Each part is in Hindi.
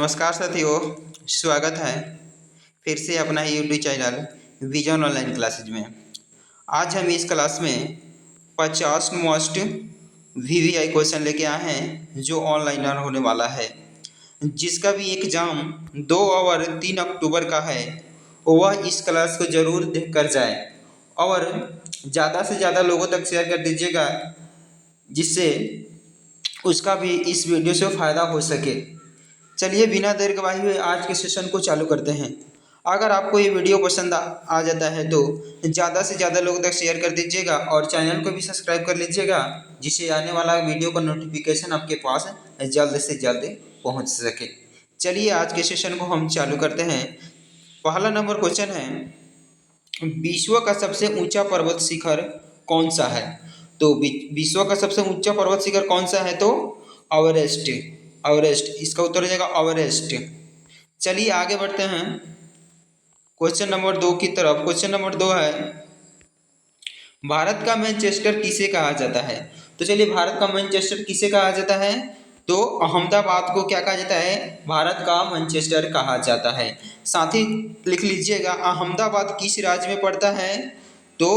नमस्कार साथियों, स्वागत है फिर से अपना ही YouTube channel Vision online classes में। आज हम इस क्लास में 50 मोस्ट वीवीआई क्वेश्चन लेके आए हैं जो ऑनलाइन होने वाला है, जिसका भी एग्ज़ाम 2 और 3 अक्टूबर का है। वह इस क्लास को ज़रूर देख कर जाए और ज़्यादा से ज़्यादा लोगों तक शेयर कर दीजिएगा, जिससे उसका भी इस वीडियो से फ़ायदा हो सके। चलिए बिना देर गवाए हुए आज के सेशन को चालू करते हैं। अगर आपको ये वीडियो पसंद आ जाता है तो ज़्यादा से ज़्यादा लोगों तक शेयर कर दीजिएगा और चैनल को भी सब्सक्राइब कर लीजिएगा, जिससे आने वाला वीडियो का नोटिफिकेशन आपके पास जल्द से जल्द पहुंच सके। चलिए आज के सेशन को हम चालू करते हैं। पहला नंबर क्वेश्चन है, विश्व का सबसे ऊंचा पर्वत शिखर कौन सा है? तो विश्व का सबसे ऊंचा पर्वत शिखर कौन सा है? तो एवरेस्ट। एवरेस्ट इसका उत्तर हो जाएगा, एवरेस्ट। चलिए आगे बढ़ते हैं क्वेश्चन नंबर 2 की तरफ। क्वेश्चन नंबर 2 है, भारत का मैनचेस्टर किसे कहा जाता है? तो चलिए, भारत का मैनचेस्टर किसे कहा जाता है? तो अहमदाबाद को क्या कहा जाता है? भारत का मैनचेस्टर कहा जाता है। साथ ही लिख लीजिएगा, अहमदाबाद किस राज्य में पड़ता है? तो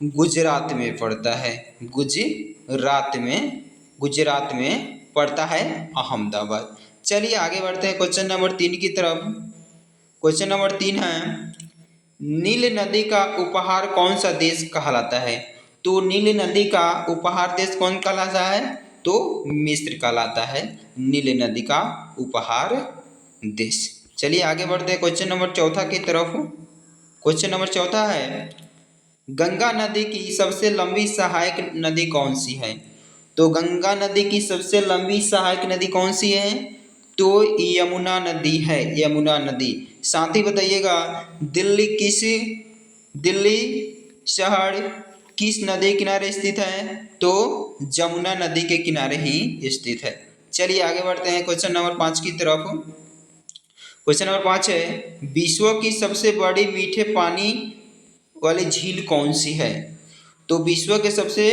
गुजरात में पड़ता है। गुजरात में पड़ता है अहमदाबाद। चलिए आगे बढ़ते हैं क्वेश्चन नंबर 3 की तरफ। क्वेश्चन नंबर 3 है, नील नदी का उपहार कौन सा देश कहलाता है? तो नील नदी का उपहार देश कौन कहलाता है? तो मिस्र कहलाता है नील नदी का उपहार देश। चलिए आगे बढ़ते हैं क्वेश्चन नंबर 4 की तरफ। क्वेश्चन नंबर 4 है, गंगा नदी की सबसे लंबी सहायक नदी कौन सी है? तो गंगा नदी की सबसे लंबी सहायक नदी कौन सी है? तो यमुना नदी है, यमुना नदी। साथ ही बताइएगा, दिल्ली शहर किस नदी किनारे स्थित है? तो जमुना नदी के किनारे ही स्थित है। चलिए आगे बढ़ते हैं क्वेश्चन नंबर 5 की तरफ। क्वेश्चन नंबर 5 है, विश्व की सबसे बड़ी मीठे पानी वाली झील कौन सी है? तो विश्व के सबसे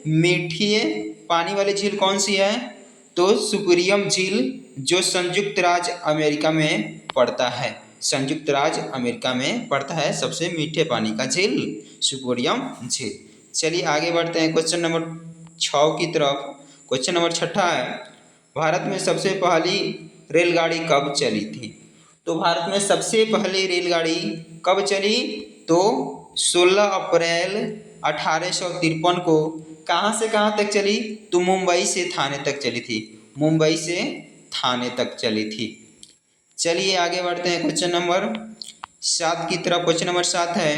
मीठी पानी वाली झील कौन सी है? तो सुपीरियम झील, जो संयुक्त राज्य अमेरिका में पड़ता है। संयुक्त राज्य अमेरिका में पड़ता है सबसे मीठे पानी का झील, सुपीरियम झील। चलिए आगे बढ़ते हैं क्वेश्चन नंबर 6 की तरफ। क्वेश्चन नंबर 6 है, भारत में सबसे पहली रेलगाड़ी कब चली थी? तो भारत में सबसे पहली रेलगाड़ी कब चली? तो 16 अप्रैल 1853 को। कहाँ से कहाँ तक चली? तो मुंबई से थाने तक चली थी। मुंबई से थाने तक चली थी। चलिए आगे बढ़ते हैं क्वेश्चन नंबर 7 की तरफ। क्वेश्चन नंबर 7 है,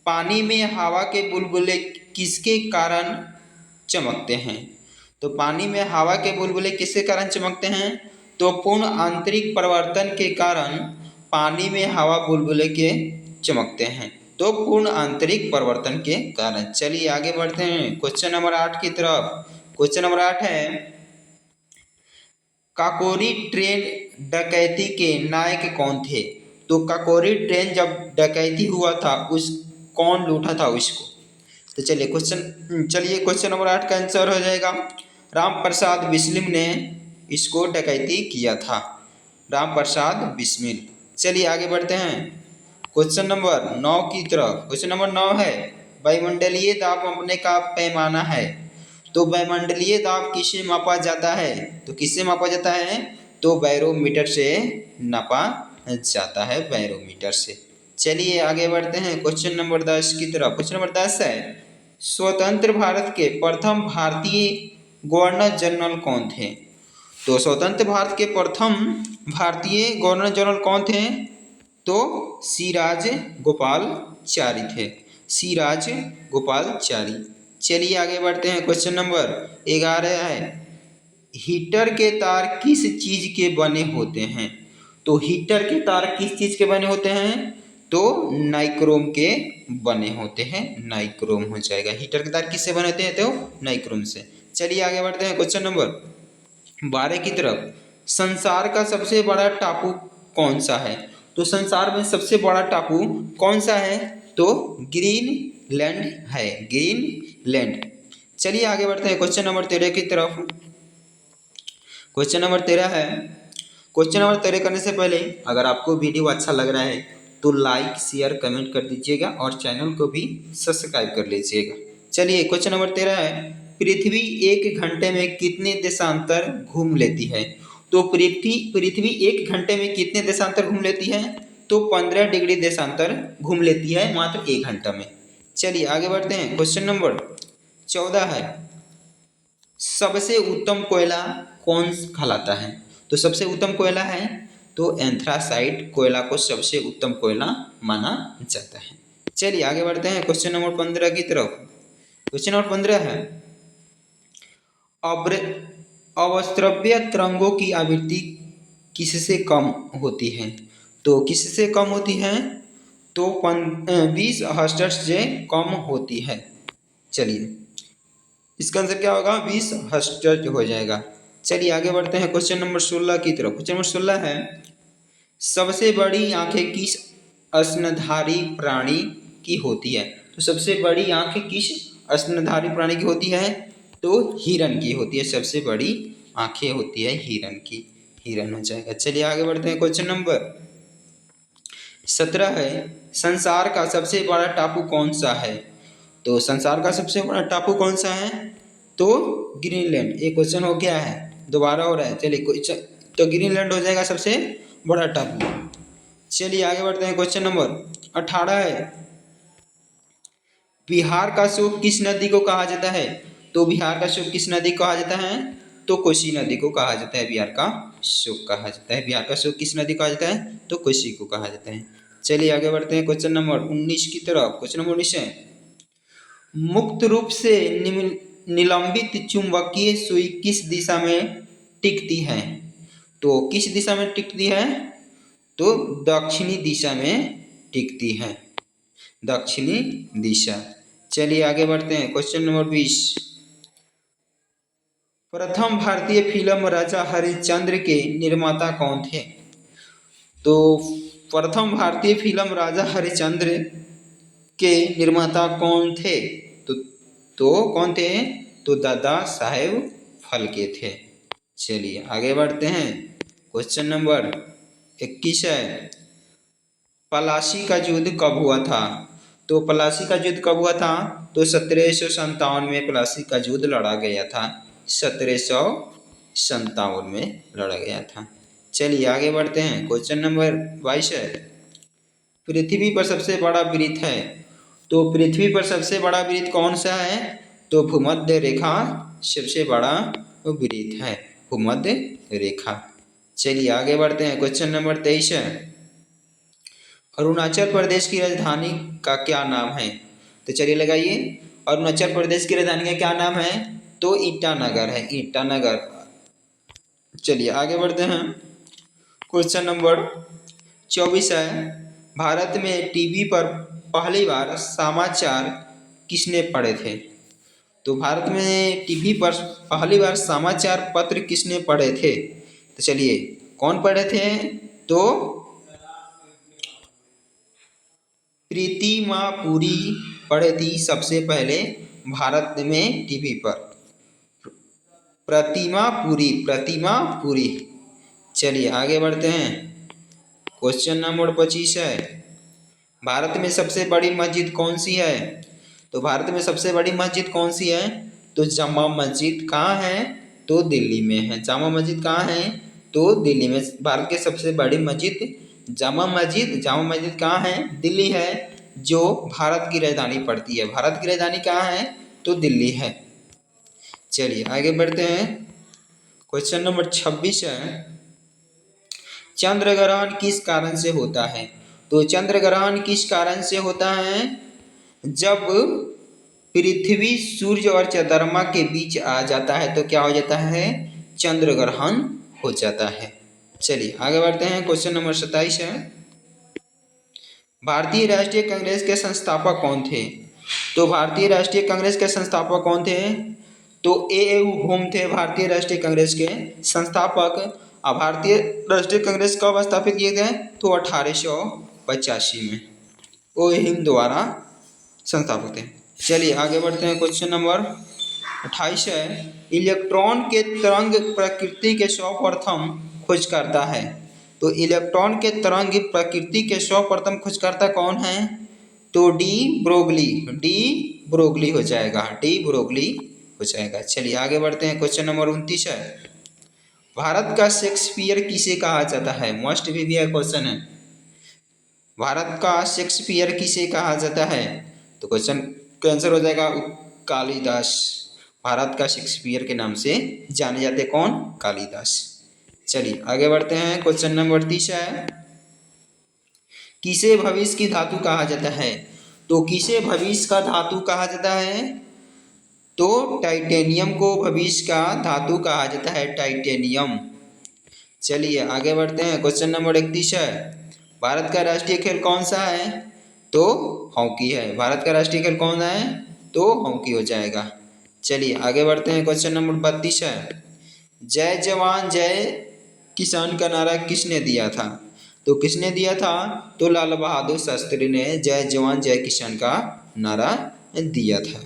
पानी में हवा के बुलबुले किसके कारण चमकते हैं? तो पानी में हवा के बुलबुले किसके कारण चमकते हैं? तो पूर्ण आंतरिक परिवर्तन के कारण पानी में हवा बुलबुले के चमकते हैं। तो पूर्ण आंतरिक परिवर्तन के कारण। चलिए आगे बढ़ते हैं क्वेश्चन नंबर 8 की तरफ। क्वेश्चन नंबर 8 है, काकोरी ट्रेन डकैती के नायक कौन थे? तो काकोरी ट्रेन जब डकैती हुआ था, उस कौन लूटा था उसको? तो चलिए क्वेश्चन नंबर 8 का आंसर हो जाएगा, राम प्रसाद बिस्मिल ने इसको डकैती किया था। राम प्रसाद बिस्मिल। चलिए आगे बढ़ते हैं क्वेश्चन नंबर 9 की तरफ। क्वेश्चन नंबर 9 है, वायुमंडलीय दाब मापने का पैमाना है। तो वायुमंडलीय दाब किसे मापा जाता है? तो किससे मापा जाता है? तो बैरोमीटर से नापा जाता है, बैरोमीटर से। चलिए आगे बढ़ते हैं क्वेश्चन नंबर 10 की तरफ। क्वेश्चन नंबर 10 है, स्वतंत्र भारत के प्रथम भारतीय गवर्नर जनरल कौन थे? तो स्वतंत्र भारत के प्रथम भारतीय गवर्नर जनरल कौन थे? तो सिराज गोपालचारी थे। सिराज गोपालचारी। चलिए आगे बढ़ते हैं क्वेश्चन नंबर 11 है, हीटर के तार किस चीज के बने होते हैं? तो हीटर के तार किस चीज के बने होते हैं? तो नाइक्रोम के बने होते हैं। नाइक्रोम हो जाएगा। हीटर के तार किससे बने होते हैं? तो नाइक्रोम से। चलिए आगे बढ़ते हैं क्वेश्चन नंबर 12 की तरफ। संसार का सबसे बड़ा टापू कौन सा है? तो संसार में सबसे बड़ा टापू कौन सा है? तो ग्रीनलैंड है, ग्रीनलैंड। चलिए आगे बढ़ते हैं क्वेश्चन नंबर 13 की तरफ। क्वेश्चन नंबर 13 है, क्वेश्चन नंबर 13 करने से पहले अगर आपको वीडियो अच्छा लग रहा है तो लाइक शेयर कमेंट कर दीजिएगा और चैनल को भी सब्सक्राइब कर लीजिएगा। चलिए क्वेश्चन नंबर 13 है, पृथ्वी 1 घंटे में कितने देशांतर घूम लेती है? तो पृथ्वी 1 घंटे में कितने देशांतर घूम लेती है? तो 15 डिग्री देशांतर घूम लेती है मात्र 1 घंटा में। चलिए आगे बढ़ते हैं। क्वेश्चन नंबर 14 है, सबसे उत्तम कोयला कौन कहलाता है? तो सबसे उत्तम कोयला है तो एंथ्रासाइट कोयला को सबसे उत्तम कोयला माना जाता है। चलिए आगे बढ़ते हैं क्वेश्चन नंबर 15 की तरफ। क्वेश्चन नंबर 15 है, अवस्त्रव्य तरंगों की आवृत्ति किससे कम होती है? तो किससे कम होती है? तो 20 हर्ट्ज से कम होती है। चलिए इसका आंसर क्या होगा? 20 हर्ट्ज हो जाएगा। चलिए आगे बढ़ते हैं क्वेश्चन नंबर 16 की तरफ। क्वेश्चन नंबर 16 है, सबसे बड़ी आंखें किस स्तनधारी प्राणी की होती है? तो सबसे बड़ी आंखें किस स्तनधारी प्राणी की होती है? तो हिरन की होती है। सबसे बड़ी आंखें होती है हिरन की, हिरन हो जाएगा। चलिए आगे बढ़ते हैं। क्वेश्चन नंबर 17 है, संसार का सबसे बड़ा टापू कौन सा है? तो संसार का सबसे बड़ा टापू कौन सा है? तो ग्रीनलैंड। एक क्वेश्चन हो गया है, दोबारा हो रहा है। चलिए तो ग्रीनलैंड हो जाएगा सबसे बड़ा टापू। चलिए आगे बढ़ते हैं। क्वेश्चन नंबर 18 है, बिहार का शोक किस नदी को कहा जाता है? तो बिहार का शोक किस नदी को कहा जाता है? तो कोसी नदी को कहा जाता है बिहार का शोक कहा जाता है। बिहार का शोक किस नदी को कहा जाता है? तो कोसी को कहा जाता है। चलिए आगे बढ़ते हैं क्वेश्चन नंबर 19 की तरफ। क्वेश्चन नंबर 19 है, मुक्त रूप से निलंबित चुंबकीय सुई किस दिशा में टिकती है? तो किस दिशा में टिकती है? तो दक्षिणी दिशा में टिकती है, दक्षिणी दिशा। चलिए आगे बढ़ते हैं। क्वेश्चन नंबर 20, प्रथम भारतीय फिल्म राजा हरिश्चंद्र के निर्माता कौन थे? तो प्रथम भारतीय फिल्म राजा हरिश्चंद्र के निर्माता कौन थे? तो कौन थे? तो दादा साहेब फाल्के थे। चलिए आगे बढ़ते हैं। क्वेश्चन नंबर 21 है, प्लासी का युद्ध कब हुआ था? तो प्लासी का युद्ध कब हुआ था? तो 1757 में प्लासी का युद्ध लड़ा गया था। 1757 में लड़ा गया था। चलिए आगे बढ़ते हैं। क्वेश्चन नंबर 22 है, पृथ्वी पर सबसे बड़ा वृत्त है? तो पृथ्वी पर सबसे बड़ा वृत्त कौन सा है? तो भूमध्य रेखा सबसे बड़ा वृत्त है, भूमध्य रेखा। चलिए आगे बढ़ते हैं। क्वेश्चन नंबर 23 है, अरुणाचल प्रदेश की राजधानी का क्या नाम है? तो चलिए लगाइए, अरुणाचल प्रदेश की राजधानी का क्या नाम है? तो ईटानगर है, ईटानगर। चलिए आगे बढ़ते हैं। क्वेश्चन नंबर 24 है, भारत में टीवी पर पहली बार समाचार किसने पढ़े थे? तो भारत में टीवी पर पहली बार समाचार पत्र किसने पढ़े थे? तो चलिए कौन पढ़े थे? तो प्रीतिमा पुरी पढ़ी थी सबसे पहले भारत में टीवी पर, प्रतिमा पुरी। चलिए आगे बढ़ते हैं। क्वेश्चन नंबर 25 है, भारत में सबसे बड़ी मस्जिद कौन सी है? तो भारत में सबसे बड़ी मस्जिद कौन सी है? तो जामा मस्जिद। कहाँ है? तो दिल्ली में है। जामा मस्जिद कहाँ है? तो दिल्ली में। भारत की सबसे बड़ी मस्जिद जामा मस्जिद कहाँ है? दिल्ली है, जो भारत की राजधानी पड़ती है। भारत की राजधानी कहाँ है? तो दिल्ली है। चलिए आगे बढ़ते हैं। क्वेश्चन नंबर 26 है, चंद्र ग्रहण किस कारण से होता है? तो चंद्र ग्रहण किस कारण से होता है? जब पृथ्वी सूर्य और चंद्रमा के बीच आ जाता है तो क्या हो जाता है? चंद्र ग्रहण हो जाता है। चलिए आगे बढ़ते हैं। क्वेश्चन नंबर 27 है, भारतीय राष्ट्रीय कांग्रेस के संस्थापक कौन थे? तो भारतीय राष्ट्रीय कांग्रेस के संस्थापक कौन थे? तो ए.एन. होम थे भारतीय राष्ट्रीय कांग्रेस के संस्थापक। और भारतीय राष्ट्रीय कांग्रेस कब स्थापित किए गए? तो 1885 में ओ हिम द्वारा संस्थापक थे। चलिए आगे बढ़ते हैं। क्वेश्चन नंबर 28 है, इलेक्ट्रॉन के तरंग प्रकृति के सर्वप्रथम खोज करता है? तो इलेक्ट्रॉन के तरंग प्रकृति के सर्वप्रथम खोजकर्ता कौन है? तो डी ब्रोगली हो जाएगा, डी ब्रोगली हो जाएगा। चलिए आगे बढ़ते हैं, क्वेश्चन नंबर 29 है, भारत का शेक्सपियर किसे कहा जाता है? मोस्ट प्रीवियस क्वेश्चन है, भारत का शेक्सपियर किसे कहा जाता है? तो क्वेश्चन कैंसर हो जाएगा कालिदास। भारत का शेक्सपियर के नाम से जाने जाते कौन? कालिदास। चलिए आगे बढ़ते हैं, क्वेश्चन नंबर 30 है, किसे भविष्य की धातु कहा जाता है? तो किसे भविष्य का धातु कहा जाता है? तो टाइटेनियम को भविष्य का धातु कहा जाता है, टाइटेनियम। चलिए आगे बढ़ते हैं, क्वेश्चन नंबर 31 है, भारत का राष्ट्रीय खेल कौन सा है? तो हॉकी है। भारत का राष्ट्रीय खेल कौन है? तो हॉकी हो जाएगा। चलिए आगे बढ़ते हैं, क्वेश्चन नंबर 32 है, जय जवान जय किसान का नारा किसने दिया था? तो किसने दिया था? तो लाल बहादुर शास्त्री ने जय जवान जय किसान का नारा दिया था।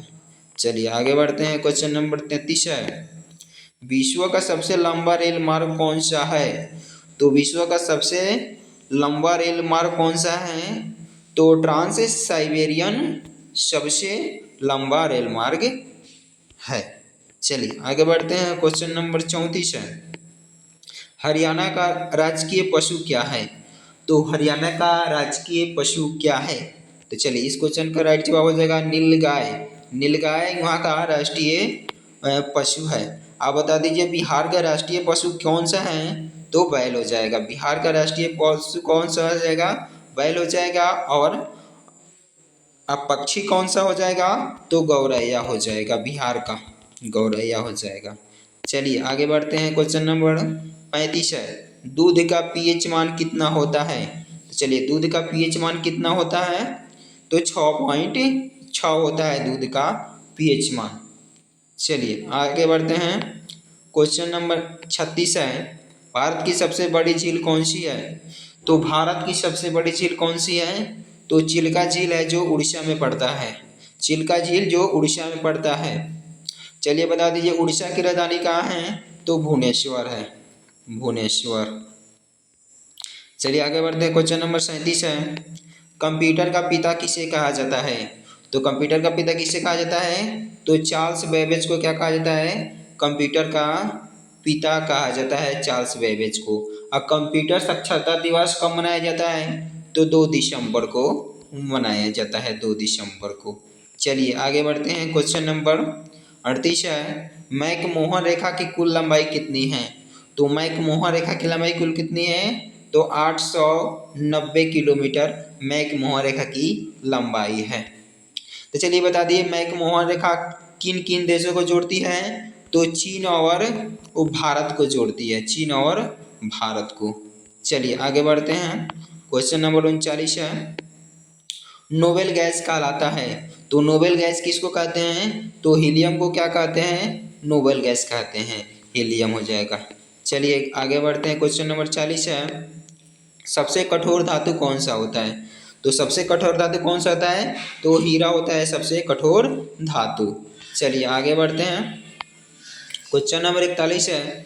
चलिए आगे बढ़ते हैं, क्वेश्चन नंबर 33 है, विश्व का सबसे लंबा रेल मार्ग कौन सा है? तो विश्व का सबसे लंबा रेल मार्ग कौन सा है? तो ट्रांस साइबेरियन सबसे लंबा रेल मार्ग है। चलिए आगे बढ़ते हैं, क्वेश्चन नंबर 34 है, हरियाणा का राजकीय पशु क्या है? तो हरियाणा का राजकीय पशु क्या है? तो चलिए इस क्वेश्चन का राइट जवाब हो जाएगा नीलगाय। नीलगाय वहाँ का राष्ट्रीय पशु है। आप बता दीजिए बिहार का राष्ट्रीय पशु कौन सा है? तो बैल हो जाएगा। बिहार का राष्ट्रीय पशु कौन सा हो जाएगा? बैल हो जाएगा। और अब पक्षी कौन सा हो जाएगा? तो गौरैया हो जाएगा, बिहार का गौरैया हो जाएगा। चलिए आगे बढ़ते हैं, क्वेश्चन नंबर 35 है, दूध का पीएच मान कितना होता है? तो चलिए दूध का पीएच मान कितना होता है? तो 6.6 होता है दूध का पीएच मान। चलिए आगे बढ़ते हैं, क्वेश्चन नंबर 36 है, भारत की सबसे बड़ी झील कौन सी है? तो भारत की सबसे बड़ी झील कौन सी है? तो चिल्का झील है जो उड़ीसा में पड़ता है, चिल्का झील जो उड़ीसा में पड़ता है। चलिए बता दीजिए उड़ीसा की राजधानी कहाँ है? तो भुवनेश्वर है, भुवनेश्वर। चलिए आगे बढ़ते हैं, क्वेश्चन नंबर 37 है, कंप्यूटर का पिता किसे कहा जाता है? तो कंप्यूटर का पिता किसे कहा जाता है? तो चार्ल्स बेबेज को क्या कहा जाता है? कंप्यूटर का पिता कहा जाता है, चार्ल्स बेबेज को। अब कंप्यूटर साक्षरता दिवस कब मनाया जाता है? तो 2 दिसंबर को मनाया जाता है, 2 दिसंबर को। चलिए आगे बढ़ते हैं, क्वेश्चन नंबर 38 है, मैकमोहन रेखा की कुल लंबाई कितनी है? तो मैकमोहन रेखा की लंबाई कुल कितनी है? तो 890 किलोमीटर मैकमोहन रेखा की लंबाई है। तो चलिए बता दिए मैकमोहन रेखा किन किन देशों को जोड़ती है? तो चीन और भारत को जोड़ती है, चीन और भारत को। चलिए आगे बढ़ते हैं, क्वेश्चन नंबर 39 है, नोबेल गैस कहलाता है? तो नोबेल गैस किसको कहते हैं? तो हीलियम को क्या कहते हैं? नोबेल गैस कहते हैं, हीलियम हो जाएगा। चलिए आगे बढ़ते हैं, क्वेश्चन नंबर 40 है, सबसे कठोर धातु कौन सा होता है? तो सबसे कठोर धातु कौन सा होता है? तो हीरा होता है सबसे कठोर धातु। चलिए आगे बढ़ते हैं, क्वेश्चन नंबर 41 है,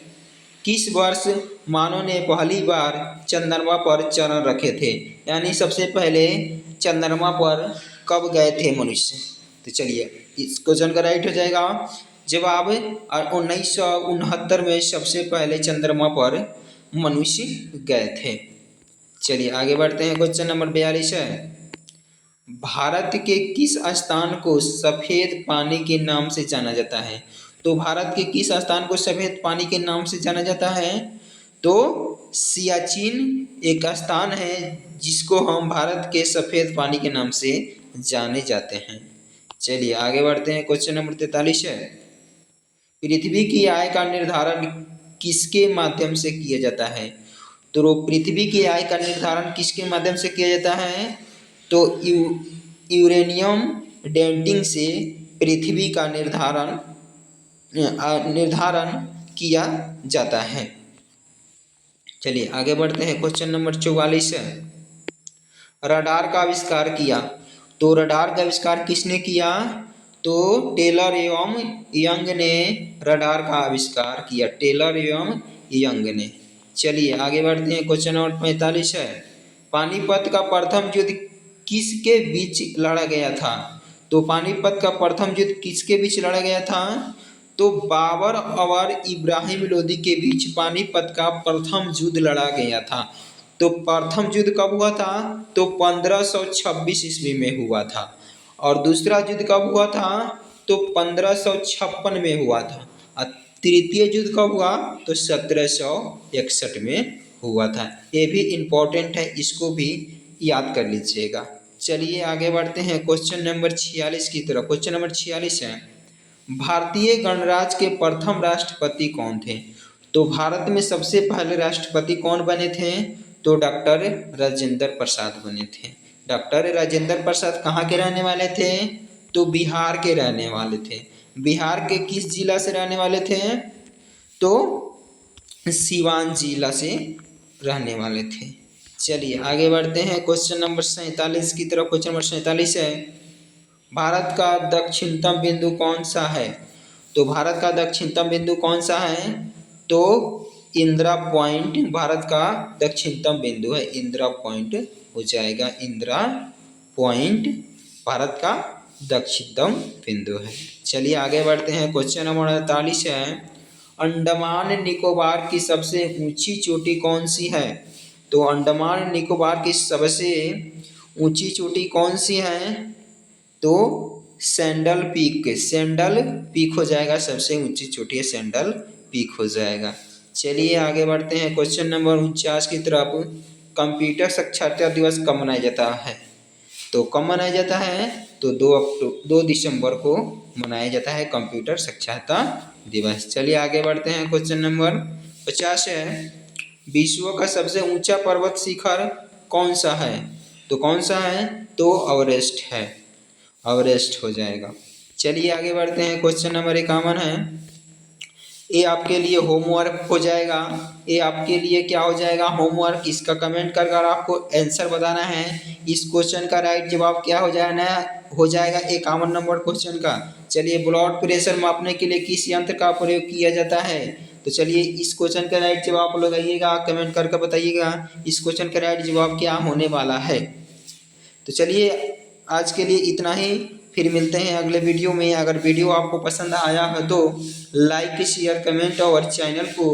किस वर्ष मानव ने पहली बार चंद्रमा पर चरण रखे थे? यानी सबसे पहले चंद्रमा पर कब गए थे मनुष्य? तो चलिए इस क्वेश्चन का राइट हो जाएगा जवाब 1969 में सबसे पहले चंद्रमा पर मनुष्य गए थे। चलिए आगे बढ़ते हैं, क्वेश्चन नंबर 42 है, भारत के किस स्थान को सफ़ेद पानी के नाम से जाना जाता है? तो भारत के किस स्थान को सफ़ेद पानी के नाम से जाना जाता है? तो सियाचिन एक स्थान है जिसको हम भारत के सफ़ेद पानी के नाम से जाने जाते हैं। चलिए आगे बढ़ते हैं, क्वेश्चन नंबर 43 है, पृथ्वी की आय का निर्धारण किसके माध्यम से किया जाता है? तो पृथ्वी की आय का निर्धारण किसके माध्यम से किया जाता है? तो यूरेनियम डेटिंग से पृथ्वी का निर्धारण किया जाता है। चलिए आगे बढ़ते हैं, क्वेश्चन नंबर 44 है, रडार का आविष्कार किया? तो रडार का आविष्कार किसने किया? तो टेलर एवं यंग ने रडार का आविष्कार किया, टेलर एवं यंग ने। चलिए आगे बढ़ते हैं। क्वेश्चन नंबर 45 है, पानीपत का प्रथम युद्ध किसके बीच लड़ा गया था? तो पानीपत का प्रथम युद्ध किसके बीच लड़ा गया था? तो बाबर और इब्राहिम लोदी के बीच पानीपत का प्रथम युद्ध लड़ा गया था। तो प्रथम युद्ध कब हुआ था? तो 1526 ईस्वी में हुआ था। और दूसरा युद्ध कब हुआ था? तो 1556 में हुआ था। और तृतीय युद्ध कब हुआ? तो 1761 में हुआ था। ये भी इम्पोर्टेंट है, इसको भी याद कर लीजिएगा। चलिए आगे बढ़ते हैं क्वेश्चन नंबर 46 की तरफ। क्वेश्चन नंबर 46 है, भारतीय गणराज्य के प्रथम राष्ट्रपति कौन थे? तो भारत में सबसे पहले राष्ट्रपति कौन बने थे? तो डॉक्टर राजेंद्र प्रसाद बने थे। डॉक्टर राजेंद्र प्रसाद कहाँ के रहने वाले थे? तो बिहार के रहने वाले थे। बिहार के किस जिला से रहने वाले थे? तो सिवान जिला से रहने वाले थे। चलिए आगे बढ़ते हैं क्वेश्चन नंबर 47 की तरफ। क्वेश्चन नंबर 47 है, भारत का दक्षिणतम बिंदु कौन सा है? तो भारत का दक्षिणतम बिंदु कौन सा है? तो इंदिरा पॉइंट भारत का दक्षिणतम बिंदु है। इंदिरा पॉइंट हो जाएगा। इंदिरा पॉइंट भारत का दक्षिणतम बिंदु है। चलिए आगे बढ़ते हैं। क्वेश्चन नंबर 48 है, अंडमान निकोबार की सबसे ऊंची चोटी कौन सी है? तो अंडमान निकोबार की सबसे ऊंची चोटी कौन सी है? तो सैंडल पीक हो जाएगा। सबसे ऊंची चोटी है सैंडल पीक हो जाएगा। चलिए आगे बढ़ते हैं क्वेश्चन नंबर 49 की तरफ। कंप्यूटर साक्षरता दिवस कब मनाया जाता है? तो कब मनाया जाता है? तो 2 दिसंबर को मनाया जाता है कंप्यूटर साक्षरता दिवस। चलिए आगे बढ़ते हैं। क्वेश्चन नंबर 50 है, विश्व का सबसे ऊंचा पर्वत शिखर कौन सा है? तो कौन सा है? तो एवरेस्ट है। एवरेस्ट हो जाएगा। चलिए आगे बढ़ते हैं। क्वेश्चन नंबर 51 है, ये आपके लिए होमवर्क हो जाएगा। ये आपके लिए क्या हो जाएगा? होमवर्क। इसका कमेंट कर कर आपको आंसर बताना है। इस क्वेश्चन का राइट जवाब क्या हो जाएगा 51 नंबर क्वेश्चन का। चलिए, ब्लड प्रेशर मापने के लिए किस यंत्र का प्रयोग किया जाता है? तो चलिए इस क्वेश्चन का राइट जवाब आप लगाइएगा, कमेंट करके बताइएगा इस क्वेश्चन का राइट जवाब क्या होने वाला है। तो चलिए आज के लिए इतना ही, फिर मिलते हैं अगले वीडियो में। अगर वीडियो आपको पसंद आया है तो लाइक शेयर कमेंट और चैनल को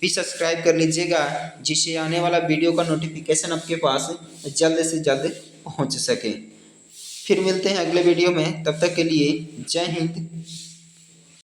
भी सब्सक्राइब कर लीजिएगा, जिससे आने वाला वीडियो का नोटिफिकेशन आपके पास जल्द से जल्द पहुंच सके। फिर मिलते हैं अगले वीडियो में, तब तक के लिए जय हिंद।